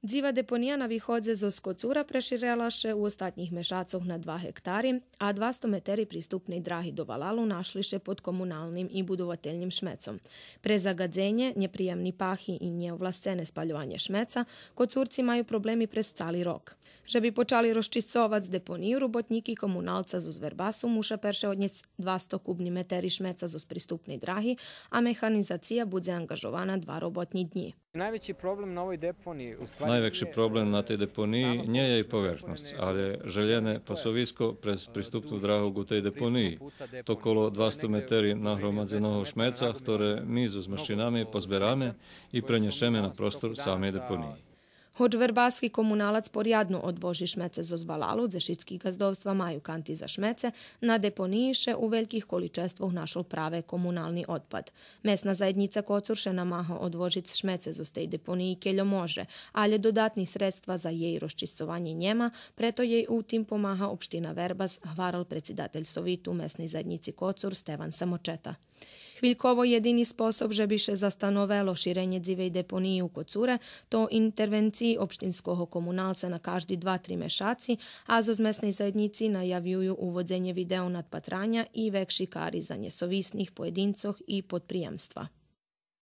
Dziva deponija na východze zo Skocura preširjala še u ostatnjih mešacoh na 2 hektari, a 200 meteri pristupnej drahi do Valalu našli še pod komunalnim i budovateljnim šmecom. Pre zagadzenje, njeprijemni pahi i njeovlascene spaljovanje šmeca, kocurci maju problemi prez cali rok. Že bi počali rozčiscovac deponiju, robotniki komunalca zo Zverbasu muša perše odnjec 200 kubni meteri šmeca zo pristupnej drahi, a mehanizacija bude angažovana 2 robotnji dnji. Najveći problem na ovoj deponiji Najväčší problém na tej deponii nie je jej povrchnosť, ale željené pasovisko prez pristupnú drahu ku tej deponii. To kolo 200 meteri nahromadzeného šmeca, ktoré my so mašinami pozberáme i prenešeme na prostor samej deponii. Hoć verbaski komunalac porjadno odvoži šmece zo Zvalalu, zešitskih gazdovstva maju kanti za šmece, na deponiji še u velikih količestvih našol prave komunalni otpad. Mesna zajednica Kocur še namaha odvožic šmece zo tej deponiji keljo može, ali dodatni sredstva za jej rozčistovanje njema, preto jej u tim pomaha opština Verbas, hvaral predsjedatelj Sovitu mesnej zajednici Kocur Stevan Samočeta. Hviljkovo jedini sposob, že bi še zastanovelo širenje dzivej deponiji u Kocure, to intervenciji opštinskog komunalca na každi 2-3 mešaci, a zo mesnej zajednici najavjuju uvodzenje video nadpatranja i vekši kari za njesovisnih pojedincoh i podprijemstva.